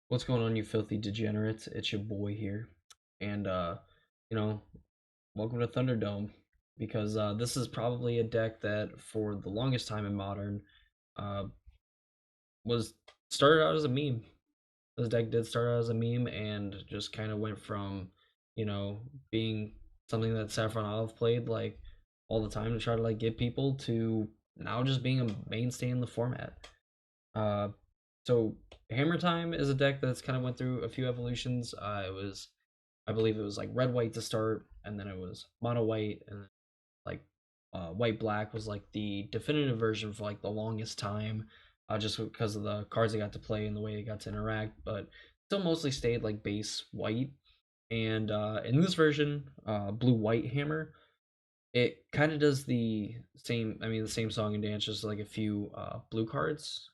What's going on, you filthy degenerates? It's your boy here. And you know, welcome to Thunderdome. Because this is probably a deck that for the longest time in modern uh was started out as a meme. This deck did start out as a meme and just kind of went from, being something that Saffron Olive played like all the time to try to like get people to now just being a mainstay in the format. Uh, so Hammertime is a deck that's kind of went through a few evolutions. I believe it was like red white to start, and then it was mono white, and then like white black was like the definitive version for like the longest time, just because of the cards they got to play and the way they got to interact. But still mostly stayed like base white. And in this version, blue white hammer, it kind of does the same. I mean, the same song and dance, just like a few blue cards.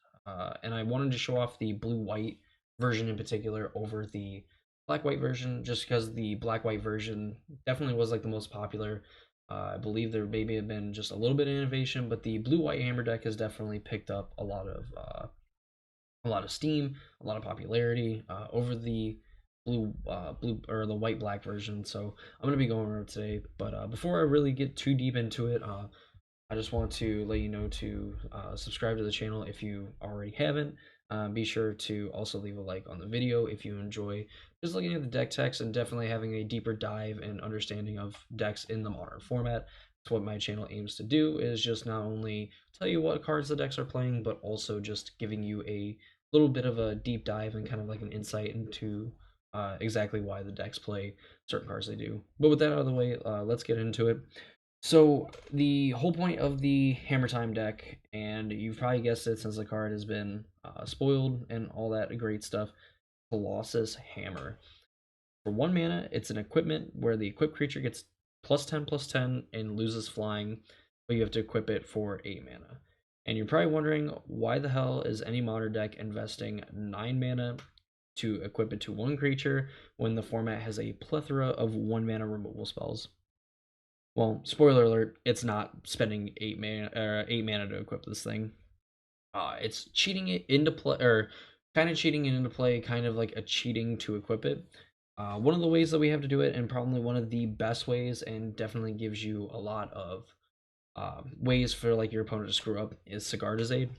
And I wanted to show off the blue white version in particular over the black white version, just because the black white version definitely was like the most popular. I believe there maybe have been just a little bit of innovation, but the blue white hammer deck has definitely picked up a lot of steam, a lot of popularity over the blue or the white black version. So I'm gonna be going over it today. But before I really get too deep into it, I just want to let you know to subscribe to the channel if you already haven't. Be sure to also leave a like on the video if you enjoy just looking at the deck text and definitely having a deeper dive and understanding of decks in the modern format. That's what my channel aims to do, is just not only tell you what cards the decks are playing, but also just giving you a little bit of a deep dive and kind of like an insight into exactly why the decks play certain cards they do. But with that out of the way, let's get into it. So the whole point of the Hammertime deck, and you've probably guessed it since the card has been spoiled and all that great stuff, Colossus Hammer. For 1 mana, it's an equipment where the equipped creature gets +10/+10 and loses flying, but you have to equip it for 8 mana. And you're probably wondering, why the hell is any modern deck investing 9 mana to equip it to one creature when the format has a plethora of 1 mana removal spells? Well, spoiler alert, it's not spending 8 mana to equip this thing. It's cheating it into play, or kind of cheating it into play, kind of like a cheating to equip it. One of the ways that we have to do it, and probably one of the best ways, and definitely gives you a lot of ways for like your opponent to screw up, is Sigarda's Aid.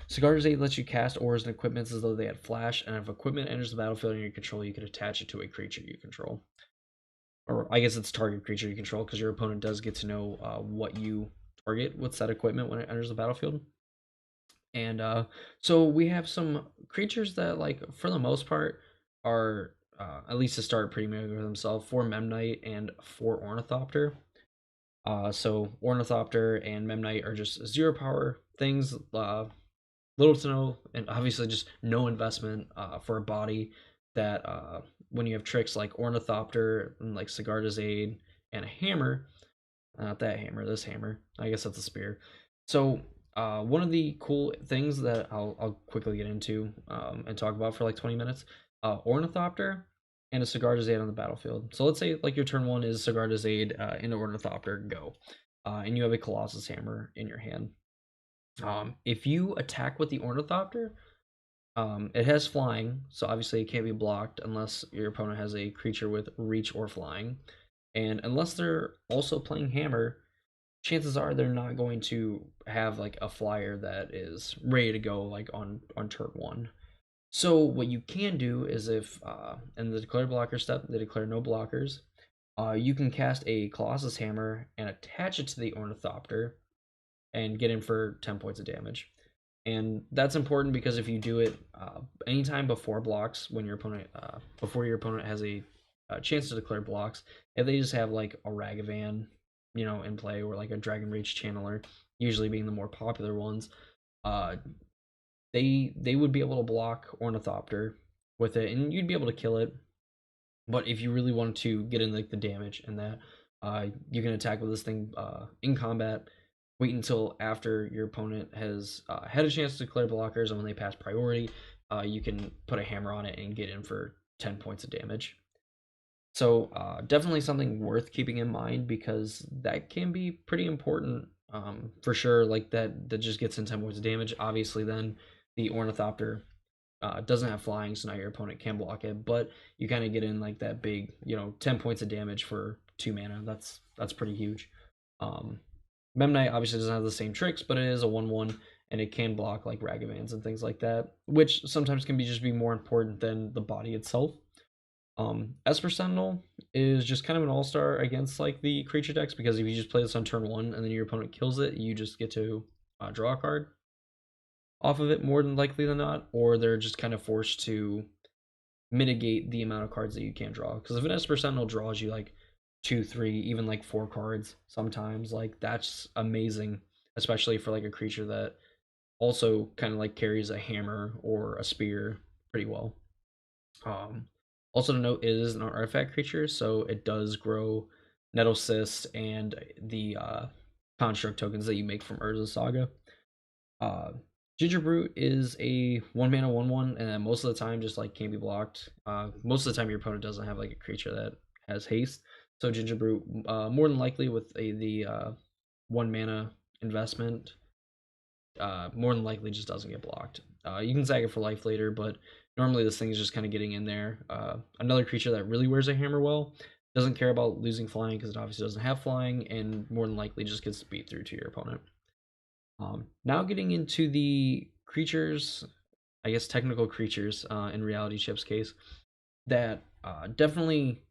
Sigarda's Aid lets you cast auras and equipments as though they had flash, and if equipment enters the battlefield in your control, you can attach it to a creature you control. Or I guess it's target creature you control, because your opponent does get to know what you target with that equipment when it enters the battlefield. And so we have some creatures that, like, for the most part, are at least to start pretty big with themselves. 4 Memnite and 4 Ornithopter. So Ornithopter and Memnite are just 0 power things, little to no, and obviously just no investment for a body that when you have tricks like Ornithopter and like Sigarda's Aid and a hammer, not that hammer, this hammer. I guess that's a spear. So one of the cool things that I'll quickly get into and talk about for like 20 minutes, Ornithopter and a Sigarda's Aid on the battlefield. So let's say like your turn one is Sigarda's Aid into Ornithopter, go. And you have a Colossus Hammer in your hand. If you attack with the Ornithopter, it has flying, so obviously it can't be blocked unless your opponent has a creature with reach or flying. And unless they're also playing hammer, chances are they're not going to have like a flyer that is ready to go like on turn one. So what you can do is, if in the declare blocker step they declare no blockers, you can cast a Colossus Hammer and attach it to the Ornithopter and get in for 10 points of damage. And that's important because if you do it anytime before blocks, when your opponent before your opponent has a chance to declare blocks, if they just have like a Ragavan, in play, or like a Dragon Rage Channeler, usually being the more popular ones, uh, they would be able to block Ornithopter with it, and you'd be able to kill it. But if you really want to get in like the damage and that, you can attack with this thing in combat. Wait until after your opponent has had a chance to declare blockers, and when they pass priority, you can put a hammer on it and get in for 10 points of damage. So definitely something worth keeping in mind, because that can be pretty important for sure. Like that just gets in 10 points of damage. Obviously, then the Ornithopter doesn't have flying, so now your opponent can block it, but you kind of get in like that big, 10 points of damage for 2 mana. That's pretty huge. Um, Memnite obviously doesn't have the same tricks, but it is a 1/1 and it can block like Ragavans and things like that, which sometimes can be more important than the body itself. Esper Sentinel is just kind of an all-star against like the creature decks, because if you just play this on turn 1 and then your opponent kills it, you just get to draw a card off of it more than likely than not, or they're just kind of forced to mitigate the amount of cards that you can draw. Because if an Esper Sentinel draws you like 2, 3, even like 4 cards sometimes, like that's amazing, especially for like a creature that also kind of like carries a hammer or a spear pretty well. Um, Also to note, it is an artifact creature, so it does grow Nettle Cyst and the construct tokens that you make from Urza Saga. Uh, Ginger Brute is a 1 mana 1/1, and most of the time just like can't be blocked. Most of the time your opponent doesn't have like a creature that has haste, so Ginger Brute more than likely with the 1 mana investment, more than likely just doesn't get blocked. You can sag it for life later, but normally this thing is just kind of getting in there. Another creature that really wears a hammer well doesn't care about losing flying because it obviously doesn't have flying, and more than likely just gets beat through to your opponent. Now getting into the creatures, I guess technical creatures in Reality Chip's case, that definitely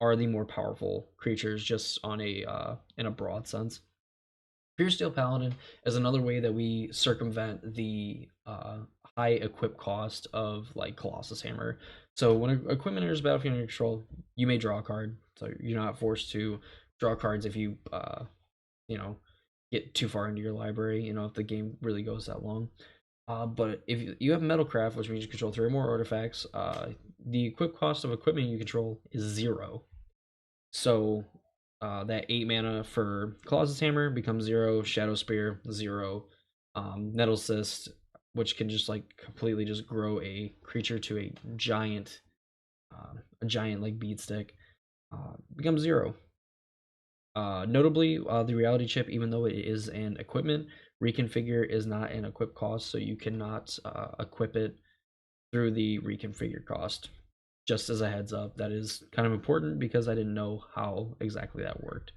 are the more powerful creatures, just on a in a broad sense. Pure Steel Paladin is another way that we circumvent the high equip cost of like Colossus Hammer. So when equipment enters battlefield under control, you may draw a card. So you're not forced to draw cards if you you know get too far into your library. If the game really goes that long. But if you have Metalcraft, which means you control 3 or more artifacts, the equip cost of equipment you control is 0. So that 8 mana for Colossus Hammer becomes 0, Shadow Spear 0, Nettle Cyst, which can just like completely just grow a creature to a giant like bead stick, becomes 0. Notably, the reality chip, even though it is an equipment, reconfigure is not an equip cost, so you cannot equip it through the reconfigure cost. Just as a heads up, that is kind of important because I didn't know how exactly that worked.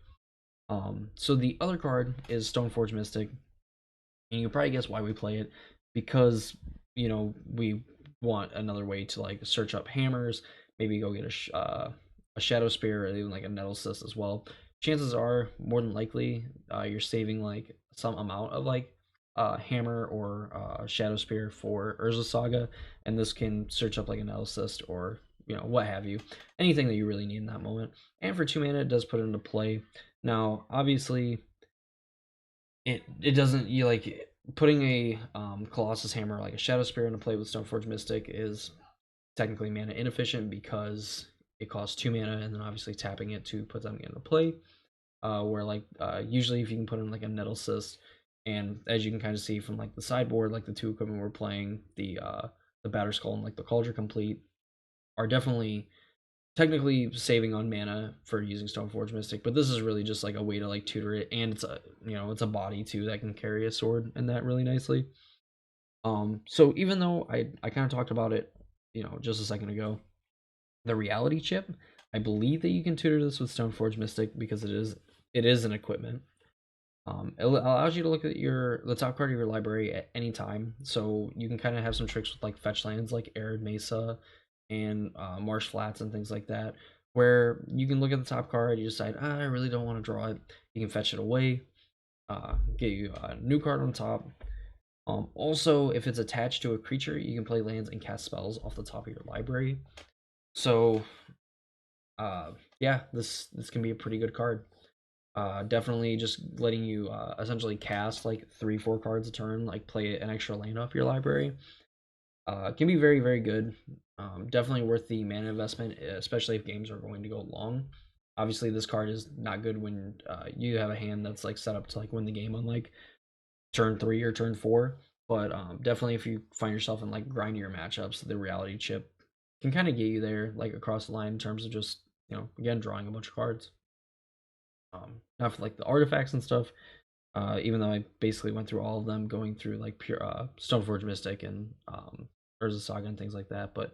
So the other card is Stoneforge Mystic, and you can probably guess why we play it, because we want another way to like search up hammers, maybe go get a Shadow Spear or even like a Nettle Cyst as well. Chances are, more than likely, you're saving like some amount of like hammer or Shadow Spear for Urza Saga, and this can search up like a Nettle Cyst or what have you, anything that you really need in that moment. And for 2 mana, it does put it into play. Now, obviously, it doesn't, you like putting a Colossus Hammer like a Shadow Spear into play with Stoneforge Mystic is technically mana inefficient because it costs 2 mana, and then obviously tapping it to put them into play. Where like usually if you can put in like a Nettle Cyst, and as you can kind of see from like the sideboard, like the 2 equipment we're playing, the Batterskull and like the Cauldron Complete are definitely technically saving on mana for using Stoneforge Mystic, but this is really just like a way to like tutor it, and it's a body too that can carry a sword and that really nicely. So even though I kind of talked about it, just a second ago, the reality chip, I believe that you can tutor this with Stoneforge Mystic because it is an equipment. It allows you to look at the top card of your library at any time, so you can kind of have some tricks with like fetch lands like Arid Mesa and Marsh Flats and things like that, where you can look at the top card, you decide, I really don't want to draw it. You can fetch it away, get you a new card on top. Also, if it's attached to a creature, you can play lands and cast spells off the top of your library. So, yeah, this can be a pretty good card. Definitely just letting you essentially cast like 3-4 cards a turn, like play an extra land off your library. Can be very, very good. Definitely worth the mana investment, especially if games are going to go long. Obviously, this card is not good when you have a hand that's like set up to like win the game on like turn 3 or turn 4. But definitely, if you find yourself in like grindier matchups, the reality chip can kind of get you there, like across the line in terms of just again drawing a bunch of cards. Not for like the artifacts and stuff. Even though I basically went through all of them, going through like pure Stoneforge Mystic and Urza Saga and things like that. But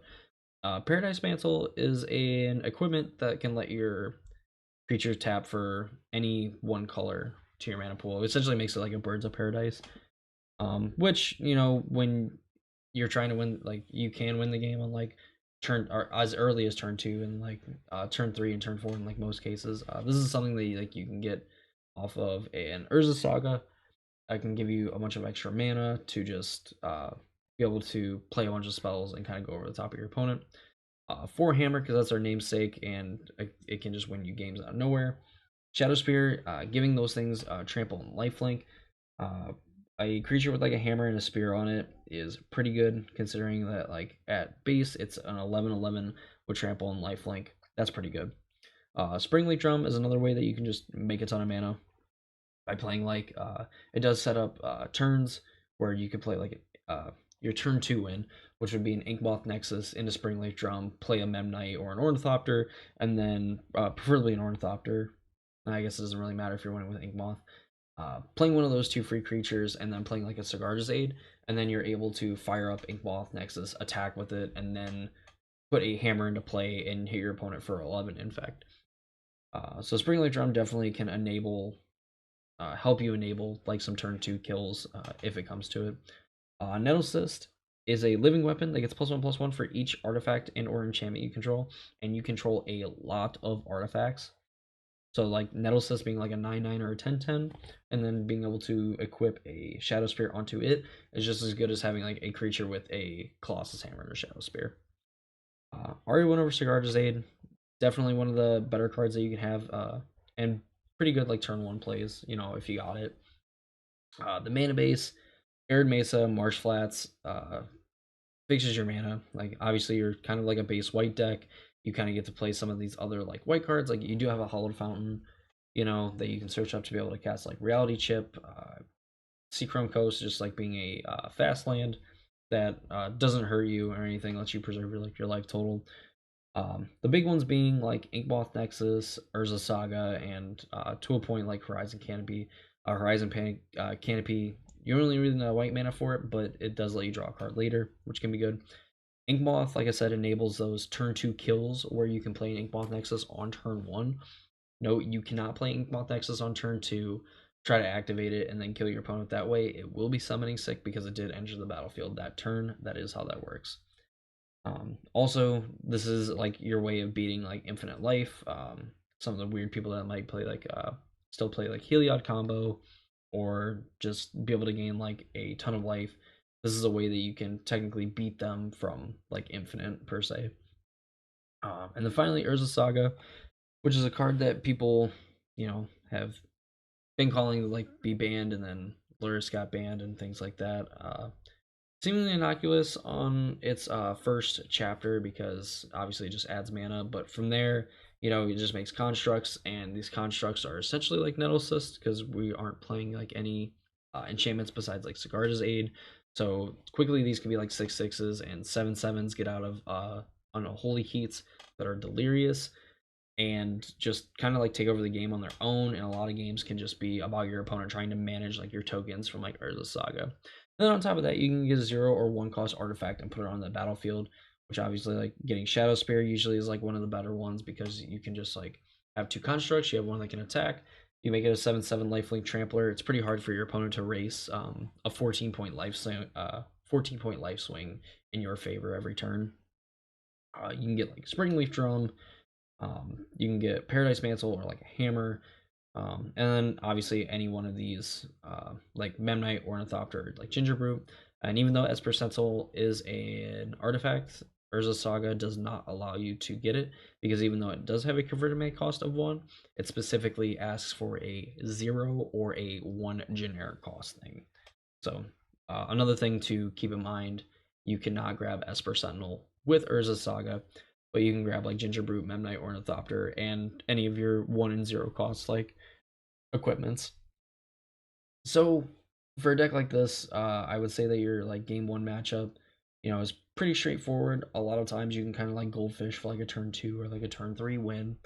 Paradise Mantle is an equipment that can let your creatures tap for any one color to your mana pool. It essentially makes it like a Birds of Paradise. Which, you know, when you're trying to win, like, you can win the game on like turn, or as early as turn 2 and like turn 3 and turn 4 in like most cases. This is something that you can get off of an Urza Saga. I can give you a bunch of extra mana to just be able to play a bunch of spells and kind of go over the top of your opponent. 4 Hammer, because that's our namesake, and it can just win you games out of nowhere. Shadow Spear, giving those things trample and lifelink. Uh, a creature with like a hammer and a spear on it is pretty good, considering that like at base it's an 11/11 with trample and lifelink. That's pretty good. Springleaf Drum is another way that you can just make a ton of mana by playing like it does set up turns where you could play like your turn 2 win, which would be an Inkmoth Nexus into Springleaf Drum, play a Memnite or an Ornithopter, and then preferably an Ornithopter. I guess it doesn't really matter if you're winning with Inkmoth. Playing one of those 2 free creatures and then playing like a Sigarda's Aid, and then you're able to fire up Inkmoth Nexus, attack with it, and then put a hammer into play and hit your opponent for 11 infect. So Springleaf Drum definitely can help you enable like some turn 2 kills if it comes to it. Nettle Cyst is a living weapon that gets +1/+1 for each artifact and or enchantment you control, and you control a lot of artifacts. So like Nettle Cyst being like a 9/9 or a 10/10, and then being able to equip a Shadow Spear onto it is just as good as having like a creature with a Colossus Hammer and a Shadow Spear. Ari went over Sigarda's Aid, definitely one of the better cards that you can have, and pretty good like turn 1 plays, you know, if you got it. The mana base, Arid Mesa, Marsh Flats, fixes your mana. Like obviously you're kind of like a base white deck. You kind of get to play some of these other like white cards. Like you do have a Hallowed Fountain, you know, that you can search up to be able to cast like Reality Chip, Seachrome Coast, just like being a fast land that doesn't hurt you or anything, lets you preserve your life total. The big ones being like Inkmoth Nexus, Urza Saga, and to a point like Horizon Canopy. Canopy, you only need a white mana for it, but it does let you draw a card later, which can be good. Inkmoth, like I said, enables those turn 2 kills where you can play an Inkmoth Nexus on turn 1. No, you cannot play Inkmoth Nexus on turn 2, try to activate it, and then kill your opponent that way. It will be summoning sick because it did enter the battlefield that turn. That is how that works. Also, this is like your way of beating like infinite life. Some of the weird people that might play like still play like Heliod combo, or just be able to gain like a ton of life. This is a way that you can technically beat them from like infinite per se. And then finally, Urza Saga, which is a card that people, you know, have been calling to like be banned, and then Luris got banned and things like that. Seemingly innocuous on its first chapter because obviously it just adds mana, but from there, you know, it just makes constructs, and these constructs are essentially like Nettle Cyst because we aren't playing like any enchantments besides like Sigarda's Aid. So quickly, these can be like 6/6s and 7/7s get out of unholy heats that are delirious and just kind of like take over the game on their own. And a lot of games can just be about your opponent trying to manage like your tokens from like Urza Saga. And then on top of that, you can get a 0 or 1 cost artifact and put it on the battlefield, which obviously like getting Shadow Spear usually is like one of the better ones because you can just like have 2 constructs. You have one that can attack. You make it a 7/7 lifelink trampler. It's pretty hard for your opponent to race a 14-point life swing, 14-point life swing in your favor every turn. You can get like Springleaf Drum, you can get Paradise Mantle or like a Hammer, and then obviously any one of these, like Memnite, Ornithopter, like Gingerbrew. And even though Esper Sentinel is an artifact, Urza Saga does not allow you to get it because even though it does have a converted mana cost of 1, it specifically asks for a 0 or a 1 generic cost thing. So another thing to keep in mind, you cannot grab Esper Sentinel with Urza Saga, but you can grab like Gingerbrew, Memnite, Ornithopter, and any of your 1 and 0 costs like equipments. So for a deck like this, I would say that your like game 1 matchup, you know, is pretty straightforward. A lot of times you can kind of like goldfish for like a turn 2 or like a turn 3 win.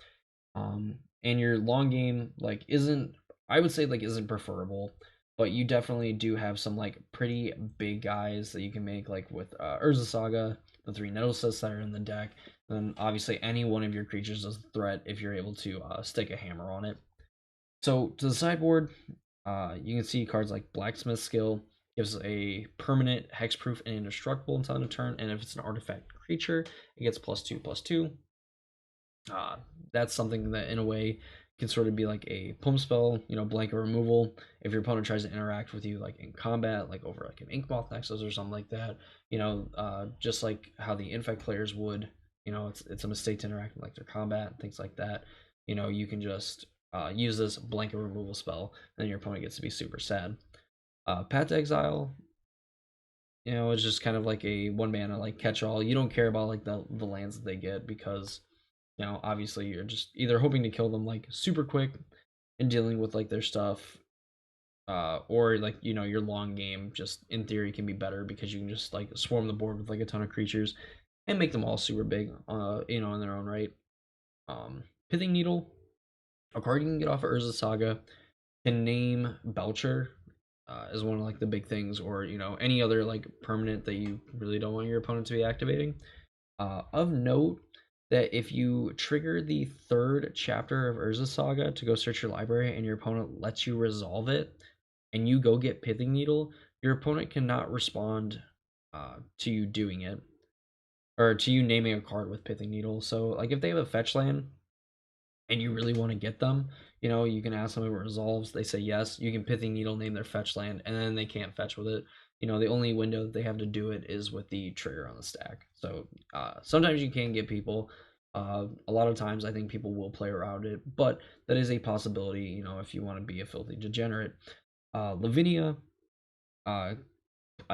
And your long game like isn't, I would say like isn't preferable. but you definitely do have some like pretty big guys that you can make, like with Urza Saga, the 3 Nettlecysts that are in the deck, and then obviously any one of your creatures is a threat if you're able to stick a hammer on it. So to the sideboard, you can see cards like Blacksmith Skill gives a permanent hexproof and indestructible until end of turn, and if it's an artifact creature, it gets +2/+2. Uh, that's something that in a way can sort of be like a pump spell, blanket removal. If your opponent tries to interact with you like in combat, like over like an Inkmoth Nexus or something like that, just like how the Infect players would, it's a mistake to interact with like their combat and things like that. You can just use this blanket removal spell, and then your opponent gets to be super sad. Path to Exile, it's just kind of like a 1 mana like catch all. You don't care about like the lands that they get because obviously you're just either hoping to kill them like super quick and dealing with like their stuff, or like your long game just in theory can be better because you can just like swarm the board with like a ton of creatures and make them all super big, in their own right. Pithing Needle, a card you can get off of Urza Saga, can name Belcher as one of like the big things, or any other like permanent that you really don't want your opponent to be activating. Of note, that if you trigger the 3rd chapter of Urza Saga to go search your library and your opponent lets you resolve it, and you go get Pithing Needle, your opponent cannot respond to you doing it, or to you naming a card with Pithing Needle. So, like, if they have a fetch land and you really want to get them, you can ask them if it resolves. They say yes. You can Pithing Needle, name their fetch land, and then they can't fetch with it. The only window that they have to do it is with the trigger on the stack. So sometimes you can get people. A lot of times, I think people will play around it, but that is a possibility. If you want to be a filthy degenerate. Lavinia, uh,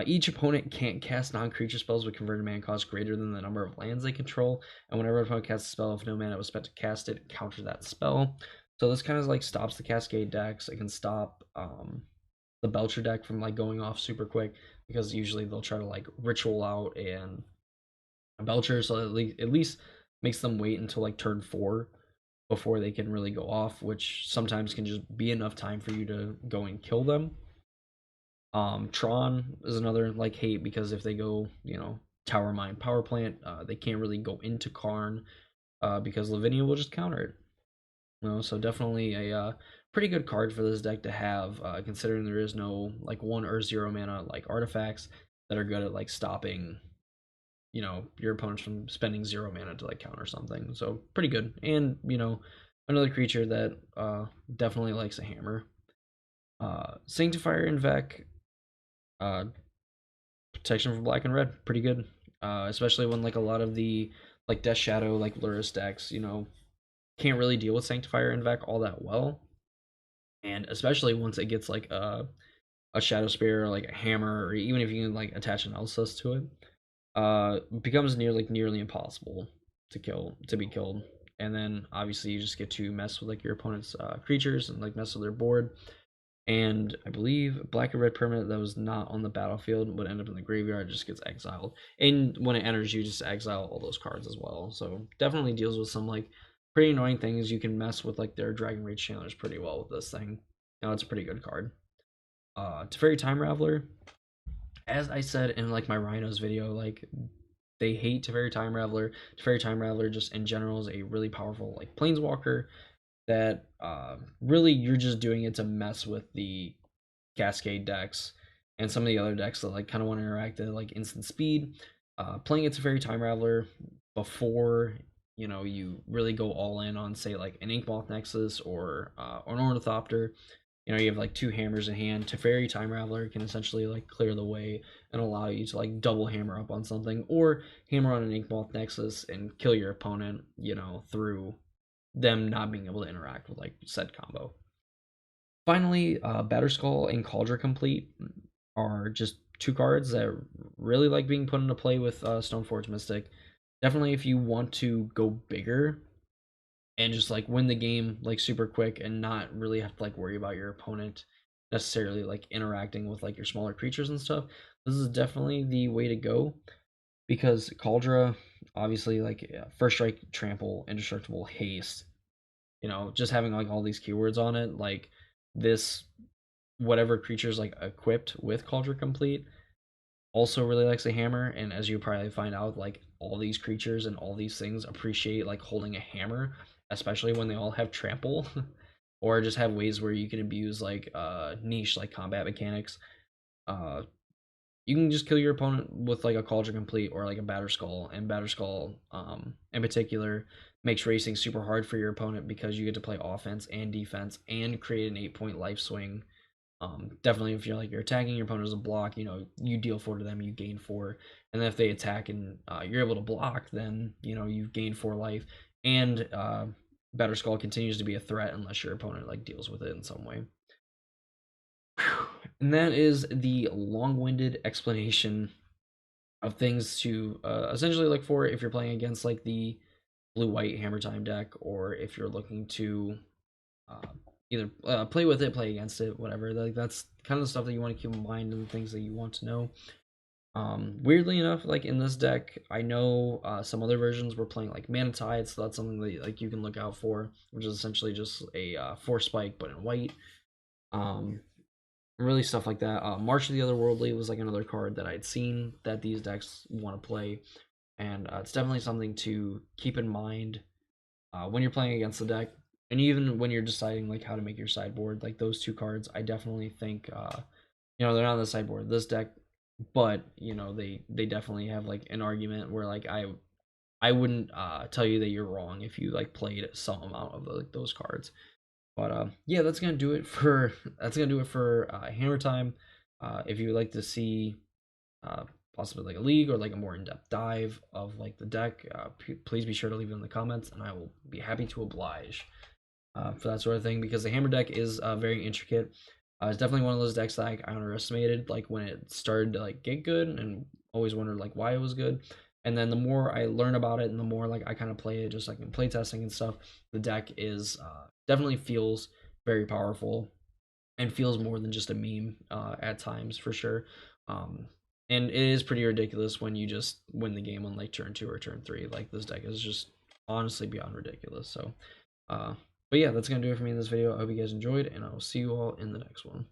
each opponent can't cast non-creature spells with converted mana cost greater than the number of lands they control, and whenever an opponent casts a spell, if no mana was spent to cast it, counter that spell. So this kind of like stops the Cascade decks. It can stop the Belcher deck from like going off super quick, because usually they'll try to like ritual out and Belcher, so at least makes them wait until like turn 4 before they can really go off, which sometimes can just be enough time for you to go and kill them. Tron is another like hate, because if they go, Tower Mine Power Plant, they can't really go into Karn, because Lavinia will just counter it. So definitely a pretty good card for this deck to have, considering there is no like 1 or 0 mana like artifacts that are good at like stopping, your opponents from spending 0 mana to like counter something. So pretty good, and another creature that definitely likes a hammer. Sanctifier in Vec, uh, protection from black and red, pretty good. Especially when like a lot of the like Death Shadow, like Luris decks, can't really deal with Sanctifier and Vec all that well. And especially once it gets like a Shadow Spear or like a hammer, or even if you can like attach an Elsus to it, becomes nearly impossible to be killed. And then obviously you just get to mess with like your opponent's creatures and like mess with their board. And I believe black and red permanent that was not on the battlefield would end up in the graveyard, just gets exiled. And when it enters, you just exile all those cards as well. So definitely deals with some like pretty annoying things. You can mess with like their Dragon Rage channelers pretty well with this thing. It's a pretty good card. Teferi Time Raveler, as I said in like my Rhinos video, like they hate Teferi Time Raveler. Teferi Time Raveler just in general is a really powerful like planeswalker that really you're just doing it to mess with the Cascade decks and some of the other decks that like kind of want to interact at like instant speed. Playing it Teferi Time Raveler before you really go all in on say like an Inkmoth Nexus or an Ornithopter. You have like 2 hammers in hand. Teferi Time Raveler can essentially like clear the way and allow you to like double hammer up on something, or hammer on an Inkmoth Nexus and kill your opponent, through them not being able to interact with like said combo. Finally, Batterskull and Cauldron Complete are just 2 cards that really like being put into play with Stoneforge Mystic. Definitely, if you want to go bigger and just like win the game like super quick and not really have to like worry about your opponent necessarily like interacting with like your smaller creatures and stuff, this is definitely the way to go, because Cauldron, obviously, like first strike, trample, indestructible, haste, just having like all these keywords on it, like this whatever creature's like equipped with Cauldron Complete also really likes a hammer. And as you probably find out, like all these creatures and all these things appreciate like holding a hammer, especially when they all have trample or just have ways where you can abuse like niche like combat mechanics. uh you can just kill your opponent with like a Cauldron Complete or like a Batter Skull, and Batter Skull in particular makes racing super hard for your opponent because you get to play offense and defense and create an 8 point life swing. Definitely, if you're attacking your opponent as a block, you deal 4 to them, you gain 4, and then if they attack and you're able to block, then you've gained 4 life, and Batter Skull continues to be a threat unless your opponent like deals with it in some way. And that is the long-winded explanation of things to essentially look for if you're playing against like the blue-white Hammertime deck, or if you're looking to uh, either play with it, play against it, whatever. Like that's kind of the stuff that you want to keep in mind and the things that you want to know. Weirdly enough, like in this deck, I know some other versions were playing like Mana Tide, so that's something that like you can look out for, which is essentially just a 4 spike but in white. Um, Really stuff like that. March of the Otherworldly was like another card that I'd seen that these decks want to play, and it's definitely something to keep in mind when you're playing against the deck, and even when you're deciding like how to make your sideboard. Like those 2 cards, I definitely think they're not on the sideboard of this deck, but they definitely have like an argument where like I wouldn't tell you that you're wrong if you like played some amount of like those cards. But yeah, that's gonna do it for Hammer Time. If you would like to see uh, possibly like a league or like a more in-depth dive of like the deck, please be sure to leave it in the comments, and I will be happy to oblige for that sort of thing, because the Hammer deck is very intricate. It's definitely one of those decks that I underestimated like when it started to like get good, and always wondered like why it was good. And then the more I learn about it and the more like I kind of play it just like in playtesting and stuff, the deck is definitely feels very powerful and feels more than just a meme at times for sure. Um, and it is pretty ridiculous when you just win the game on like turn 2 or turn 3. Like this deck is just honestly beyond ridiculous. So, uh, but yeah, that's gonna do it for me in this video. I hope you guys enjoyed, and I will see you all in the next one.